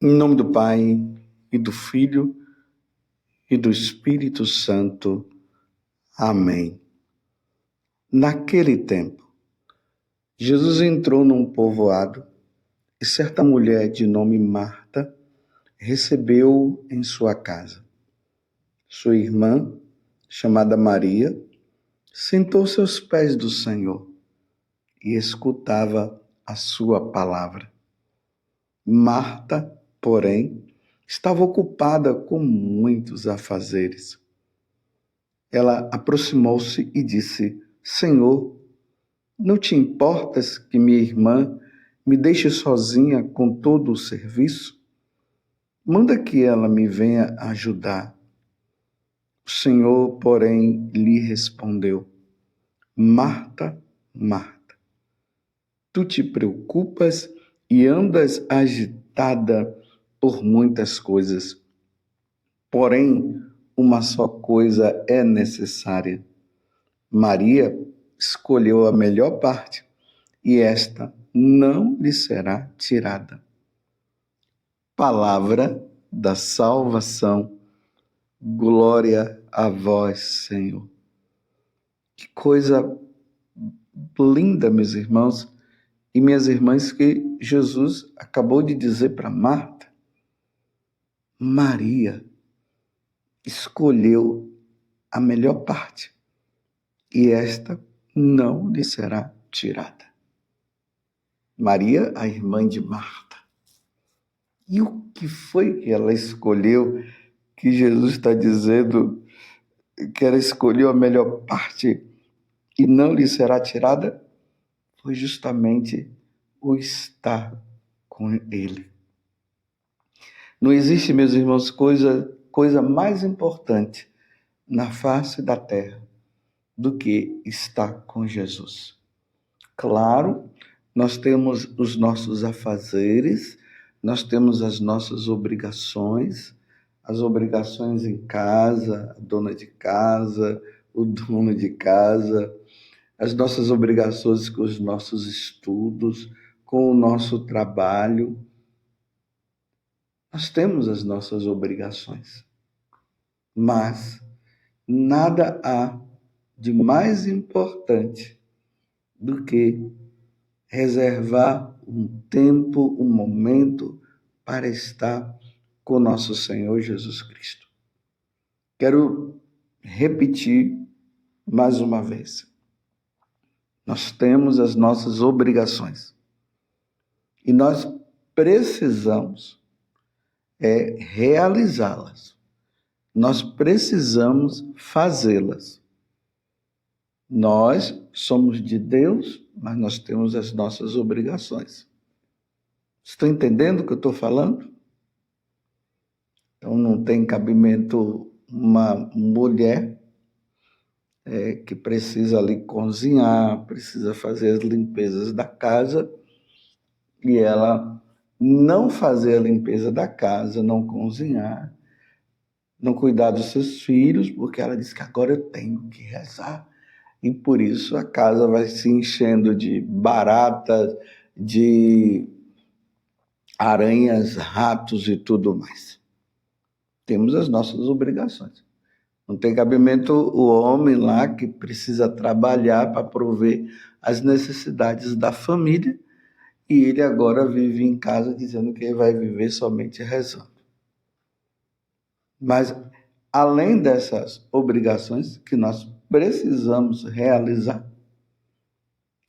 Em nome do Pai, e do Filho, e do Espírito Santo. Amém. Naquele tempo, Jesus entrou num povoado e certa mulher de nome Marta recebeu-o em sua casa. Sua irmã, chamada Maria, sentou-se aos pés do Senhor e escutava a sua palavra. Marta, porém, estava ocupada com muitos afazeres. Ela aproximou-se e disse: Senhor, não te importas que minha irmã me deixe sozinha com todo o serviço? Manda que ela me venha ajudar. O Senhor, porém, lhe respondeu: Marta, Marta, tu te preocupas e andas agitada por muitas coisas. Porém, uma só coisa é necessária. Maria escolheu a melhor parte e esta não lhe será tirada. Palavra da salvação. Glória a vós, Senhor. Que coisa linda, meus irmãos e minhas irmãs, que Jesus acabou de dizer para Marta. Maria escolheu a melhor parte e esta não lhe será tirada. Maria, a irmã de Marta. E o que foi que ela escolheu, que Jesus está dizendo que ela escolheu a melhor parte e não lhe será tirada? Foi justamente o estar com ele. Não existe, meus irmãos, coisa mais importante na face da terra do que estar com Jesus. Claro, nós temos os nossos afazeres, nós temos as nossas obrigações, as obrigações em casa, a dona de casa, o dono de casa, as nossas obrigações com os nossos estudos, com o nosso trabalho. Nós temos as nossas obrigações, mas nada há de mais importante do que reservar um tempo, um momento para estar com nosso Senhor Jesus Cristo. Quero repetir mais uma vez. Nós temos as nossas obrigações e nós precisamos realizá-las. Nós precisamos fazê-las. Nós somos de Deus, mas nós temos as nossas obrigações. Estão entendendo o que eu estou falando? Então, não tem cabimento uma mulher que precisa ali cozinhar, precisa fazer as limpezas da casa, e ela não fazer a limpeza da casa, não cozinhar, não cuidar dos seus filhos, porque ela diz que agora eu tenho que rezar. E por isso a casa vai se enchendo de baratas, de aranhas, ratos e tudo mais. Temos as nossas obrigações. Não tem cabimento o homem lá que precisa trabalhar para prover as necessidades da família e ele agora vive em casa dizendo que ele vai viver somente rezando. Mas, além dessas obrigações que nós precisamos realizar,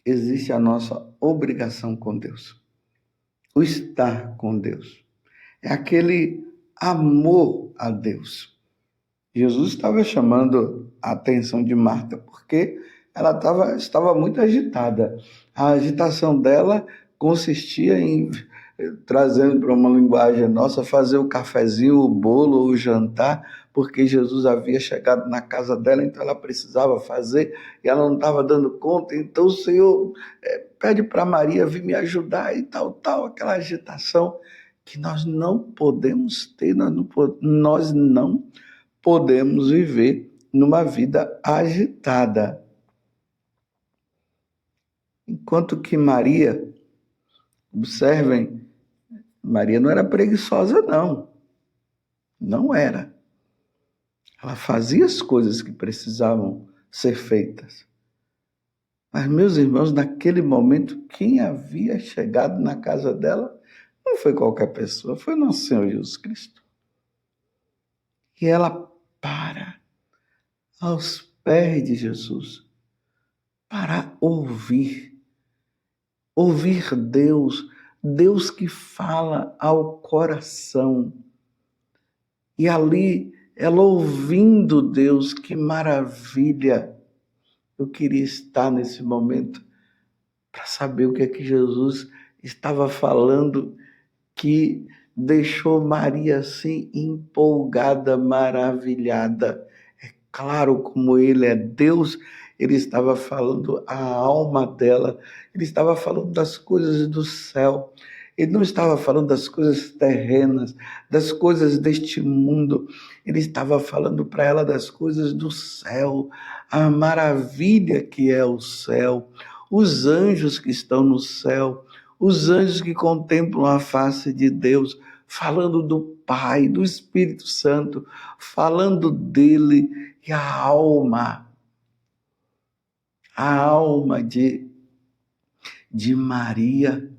existe a nossa obrigação com Deus. O estar com Deus. É aquele amor a Deus. Jesus estava chamando a atenção de Marta porque ela estava muito agitada. A agitação dela consistia em, trazendo para uma linguagem nossa, fazer o cafezinho, o bolo, o jantar, porque Jesus havia chegado na casa dela, então ela precisava fazer e ela não estava dando conta. Então o Senhor pede para Maria vir me ajudar e tal, aquela agitação que nós não podemos ter, nós não podemos viver numa vida agitada. Enquanto que Maria, observem, Maria não era preguiçosa, não. Não era. Ela fazia as coisas que precisavam ser feitas. Mas, meus irmãos, naquele momento, quem havia chegado na casa dela não foi qualquer pessoa, foi nosso Senhor Jesus Cristo. E ela para aos pés de Jesus para ouvir Deus, Deus que fala ao coração. E ali, ela ouvindo Deus, que maravilha! Eu queria estar nesse momento para saber o que é que Jesus estava falando, que deixou Maria assim empolgada, maravilhada. É claro, como ele é Deus, ele estava falando a alma dela, ele estava falando das coisas do céu. Ele não estava falando das coisas terrenas, das coisas deste mundo. Ele estava falando para ela das coisas do céu, a maravilha que é o céu, os anjos que estão no céu, os anjos que contemplam a face de Deus, falando do Pai, do Espírito Santo, falando dele, e a alma de Maria,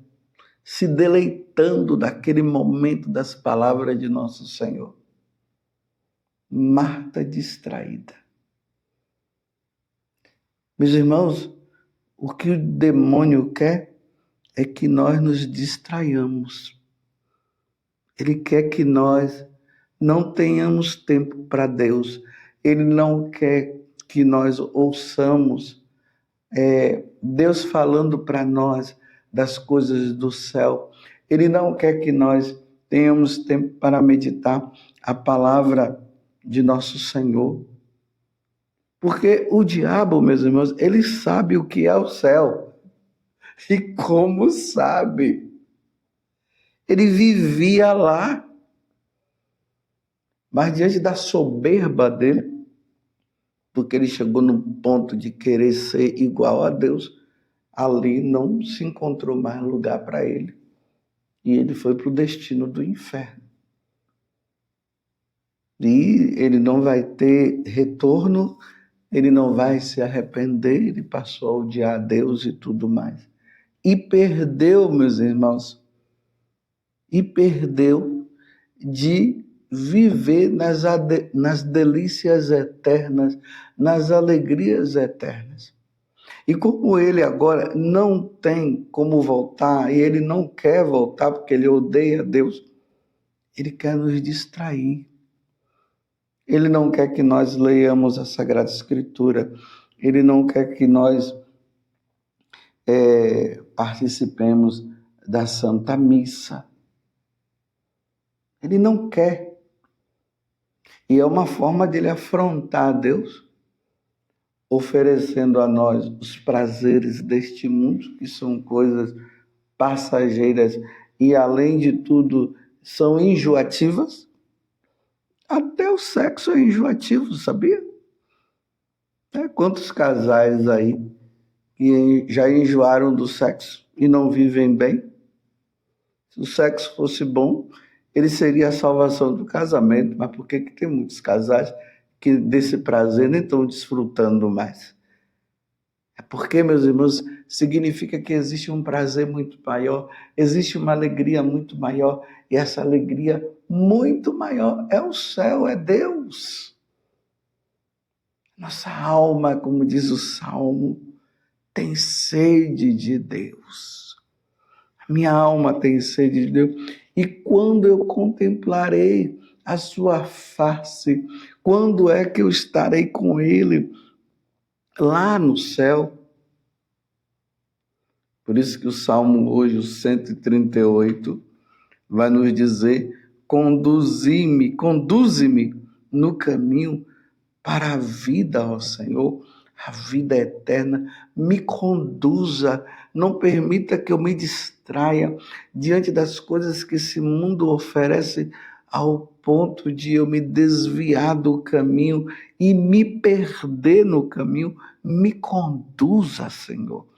se deleitando daquele momento das palavras de nosso Senhor. Marta distraída. Meus irmãos, o que o demônio quer é que nós nos distraiamos. Ele quer que nós não tenhamos tempo para Deus. Ele não quer que nós ouçamos Deus falando para nós das coisas do céu. Ele não quer que nós tenhamos tempo para meditar a palavra de nosso Senhor. Porque o diabo, meus irmãos, ele sabe o que é o céu. E como sabe? Ele vivia lá. Mas diante da soberba dele, porque ele chegou no ponto de querer ser igual a Deus, ali não se encontrou mais lugar para ele. E ele foi para o destino do inferno. E ele não vai ter retorno, ele não vai se arrepender, ele passou a odiar a Deus e tudo mais. E perdeu, meus irmãos, de viver nas delícias eternas, nas alegrias eternas. E como ele agora não tem como voltar, e ele não quer voltar porque ele odeia Deus, ele quer nos distrair. Ele não quer que nós leiamos a Sagrada Escritura, ele não quer que nós participemos da Santa Missa. Ele não quer. E é uma forma dele afrontar Deus, oferecendo a nós os prazeres deste mundo, que são coisas passageiras e, além de tudo, são enjoativas. Até o sexo é enjoativo, sabia? Quantos casais aí que já enjoaram do sexo e não vivem bem? Se o sexo fosse bom, ele seria a salvação do casamento, mas por que tem muitos casais que desse prazer nem estão desfrutando mais? É porque, meus irmãos, significa que existe um prazer muito maior, existe uma alegria muito maior, e essa alegria muito maior é o céu, é Deus. Nossa alma, como diz o Salmo, tem sede de Deus. A minha alma tem sede de Deus. E quando eu contemplarei a sua face, quando é que eu estarei com ele lá no céu? Por isso que o Salmo hoje, o 138, vai nos dizer: conduze-me no caminho para a vida, ó Senhor, a vida eterna. Me conduza, não permita que eu me distraia diante das coisas que esse mundo oferece, ao ponto de eu me desviar do caminho e me perder no caminho. Me conduza, Senhor.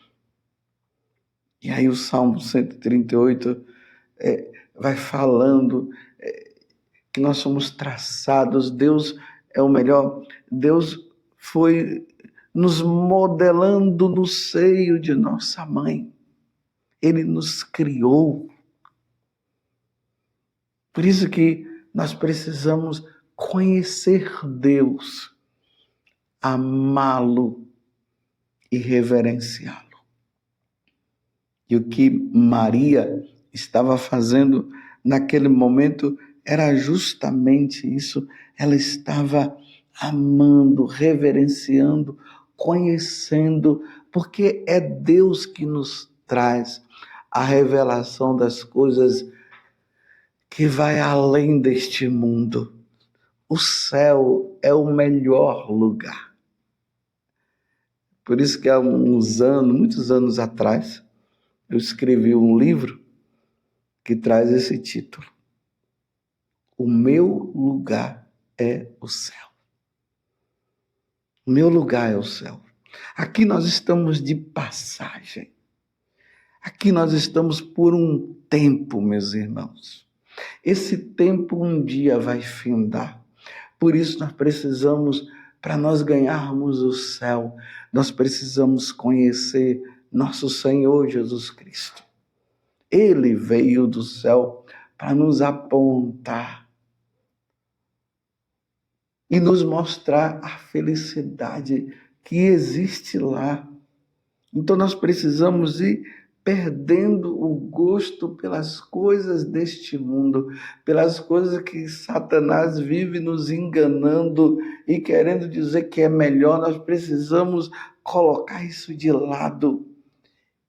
E aí o Salmo 138 vai falando que nós somos traçados, Deus é o melhor, Deus foi nos modelando no seio de nossa mãe. Ele nos criou. Por isso que nós precisamos conhecer Deus, amá-lo e reverenciá-lo. E o que Maria estava fazendo naquele momento era justamente isso. Ela estava amando, reverenciando, conhecendo, porque é Deus que nos traz a revelação das coisas que vai além deste mundo. O céu é o melhor lugar. Por isso que há uns anos, muitos anos atrás, eu escrevi um livro que traz esse título. O meu lugar é o céu. O meu lugar é o céu. Aqui nós estamos de passagem. Aqui nós estamos por um tempo, meus irmãos. Esse tempo um dia vai findar. Por isso nós precisamos, para nós ganharmos o céu, nós precisamos conhecer nosso Senhor Jesus Cristo. Ele veio do céu para nos apontar e nos mostrar a felicidade que existe lá. Então nós precisamos ir perdendo o gosto pelas coisas deste mundo, pelas coisas que Satanás vive nos enganando e querendo dizer que é melhor. Nós precisamos colocar isso de lado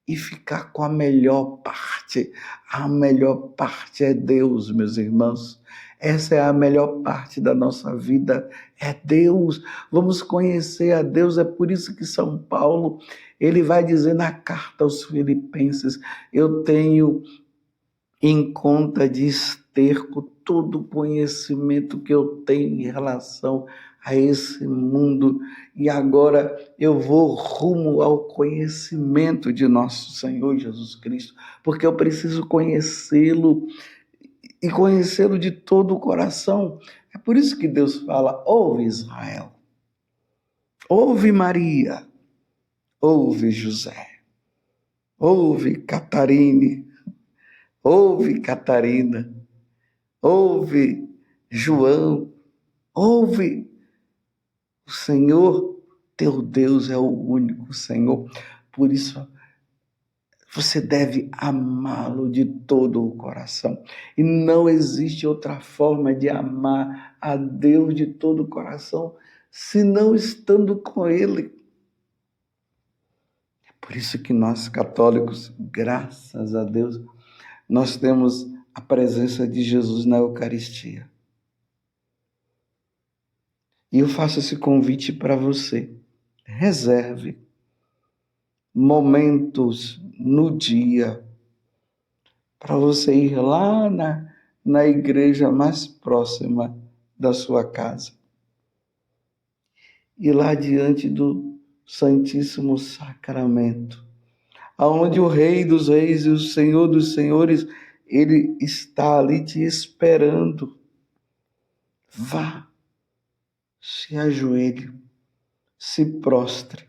e ficar com a melhor parte. A melhor parte é Deus, meus irmãos. Essa é a melhor parte da nossa vida, é Deus. Vamos conhecer a Deus, é por isso que São Paulo, ele vai dizer na carta aos Filipenses, eu tenho em conta de esterco todo o conhecimento que eu tenho em relação a esse mundo, e agora eu vou rumo ao conhecimento de nosso Senhor Jesus Cristo, porque eu preciso conhecê-lo e conhecê-lo de todo o coração. É por isso que Deus fala: ouve Israel, ouve Maria, ouve José, ouve Catarine, ouve Catarina, ouve João, ouve. O Senhor, teu Deus, é o único Senhor. Por isso, você deve amá-lo de todo o coração. E não existe outra forma de amar a Deus de todo o coração, senão estando com Ele. É por isso que nós, católicos, graças a Deus, nós temos a presença de Jesus na Eucaristia. E eu faço esse convite para você. Reserve momentos no dia para você ir lá na igreja mais próxima da sua casa. E lá diante do Santíssimo Sacramento, aonde o Rei dos Reis e o Senhor dos Senhores, ele está ali te esperando. Vá, se ajoelhe, se prostre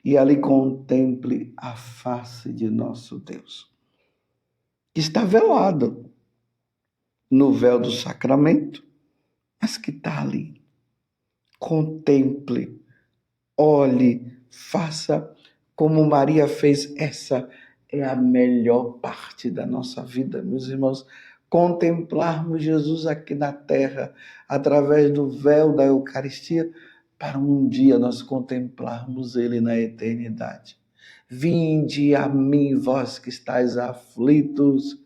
e ali contemple a face de nosso Deus, que está velado no véu do sacramento, mas que está ali. Contemple, olhe, faça como Maria fez. Essa é a melhor parte da nossa vida, meus irmãos. Contemplarmos Jesus aqui na terra, através do véu da Eucaristia, para um dia nós contemplarmos Ele na eternidade. Vinde a mim, vós que estáis aflitos,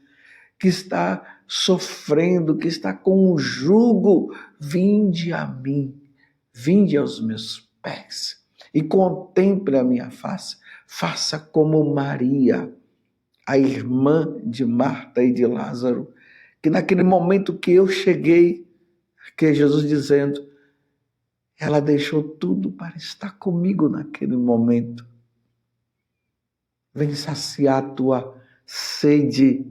que está sofrendo, que está com um jugo, vinde a mim, vinde aos meus pés e contemple a minha face. Faça como Maria, a irmã de Marta e de Lázaro, que naquele momento que eu cheguei, que é Jesus dizendo, ela deixou tudo para estar comigo naquele momento. Vem saciar a tua sede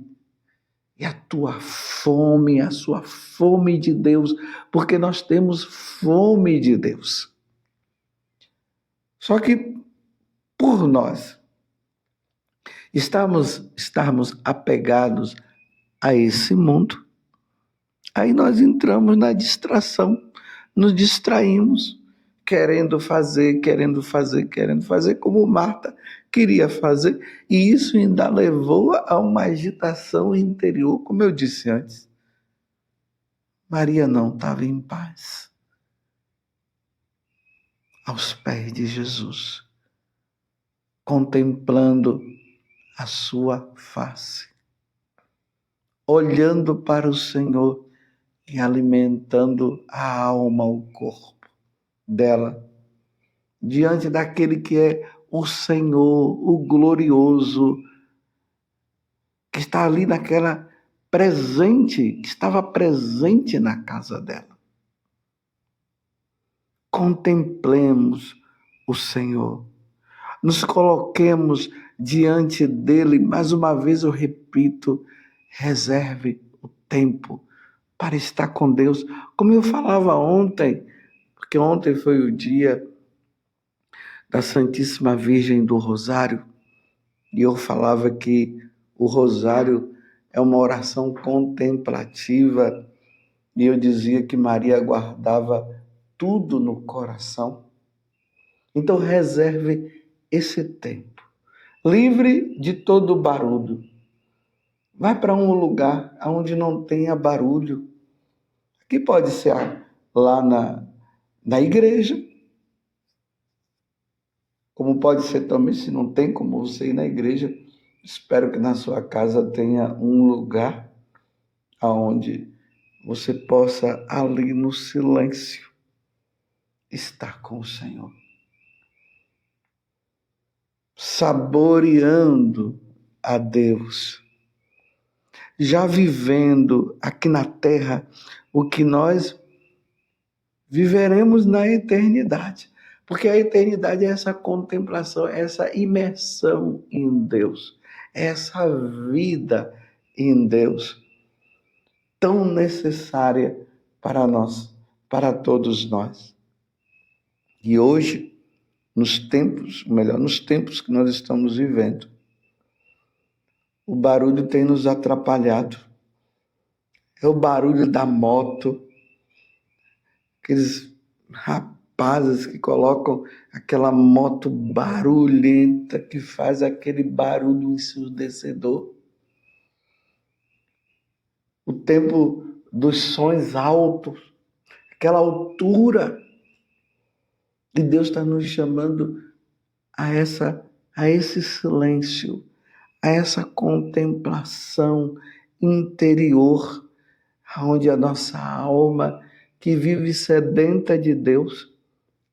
e a tua fome, a sua fome de Deus, porque nós temos fome de Deus. Só que por nós estarmos apegados a esse mundo, aí nós entramos na distração, nos distraímos, querendo fazer, como Marta queria fazer, e isso ainda levou a uma agitação interior, como eu disse antes. Maria não estava em paz aos pés de Jesus, contemplando a sua face, olhando para o Senhor e alimentando a alma, o corpo dela, diante daquele que é o Senhor, o glorioso, que está ali naquela presente, que estava presente na casa dela. Contemplemos o Senhor, nos coloquemos diante dele, mais uma vez eu repito, reserve o tempo para estar com Deus, como eu falava ontem, porque ontem foi o dia da Santíssima Virgem do Rosário, e eu falava que o Rosário é uma oração contemplativa, e eu dizia que Maria guardava tudo no coração. Então reserve esse tempo, livre de todo barulho. Vai para um lugar onde não tenha barulho, que pode ser lá na igreja, como pode ser também, se não tem como você ir na igreja, espero que na sua casa tenha um lugar onde você possa, ali no silêncio, estar com o Senhor, saboreando a Deus, já vivendo aqui na terra o que nós viveremos na eternidade. Porque a eternidade é essa contemplação, essa imersão em Deus, essa vida em Deus, tão necessária para nós, para todos nós. E hoje, nos tempos que nós estamos vivendo, o barulho tem nos atrapalhado. É o barulho da moto, aqueles rapazes que colocam aquela moto barulhenta, que faz aquele barulho ensurdecedor. O tempo dos sons altos, aquela altura. E Deus está nos chamando a esse silêncio, a essa contemplação interior, onde a nossa alma, que vive sedenta de Deus,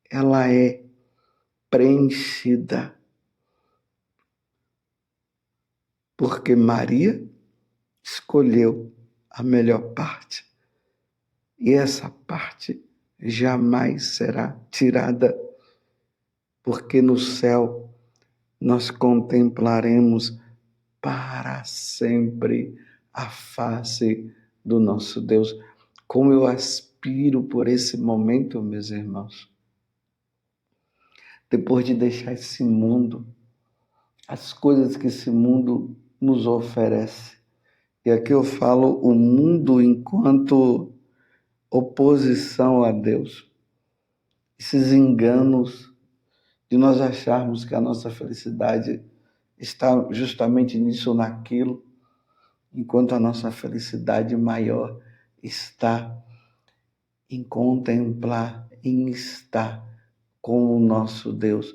ela é preenchida. Porque Maria escolheu a melhor parte. E essa parte jamais será tirada, porque no céu nós contemplaremos para sempre a face do nosso Deus. Como eu aspiro por esse momento, meus irmãos. Depois de deixar esse mundo, as coisas que esse mundo nos oferece. E aqui eu falo o mundo enquanto oposição a Deus. Esses enganos de nós acharmos que a nossa felicidade está justamente nisso ou naquilo, enquanto a nossa felicidade maior está em contemplar, em estar com o nosso Deus.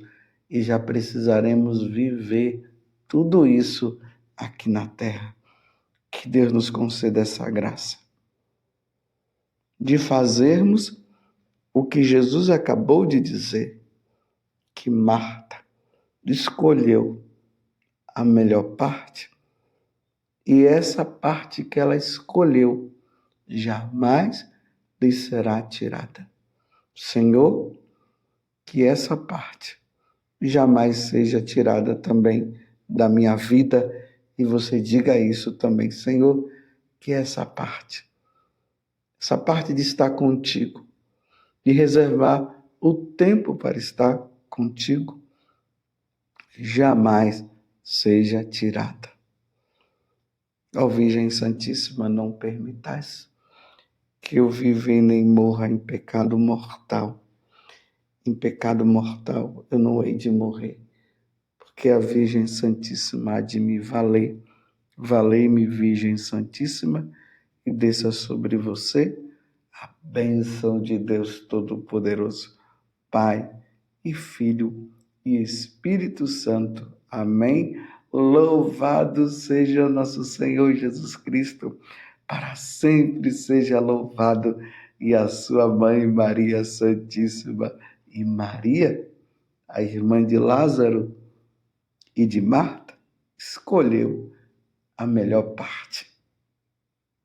E já precisaremos viver tudo isso aqui na terra. Que Deus nos conceda essa graça de fazermos o que Jesus acabou de dizer, que Marta escolheu a melhor parte, e essa parte que ela escolheu jamais lhe será tirada. Senhor, que essa parte jamais seja tirada também da minha vida, e você diga isso também, Senhor, que é essa parte de estar contigo, de reservar o tempo para estar contigo, jamais seja tirada. Ó Virgem Santíssima, não permitais que eu viva e nem morra em pecado mortal. Em pecado mortal eu não hei de morrer, porque a Virgem Santíssima há de me valer. Valei-me, Virgem Santíssima, e desça sobre você a bênção de Deus Todo-Poderoso, Pai e Filho e Espírito Santo. Amém. Louvado seja nosso Senhor Jesus Cristo, para sempre seja louvado, e a sua mãe Maria Santíssima. E Maria, a irmã de Lázaro e de Marta, escolheu a melhor parte.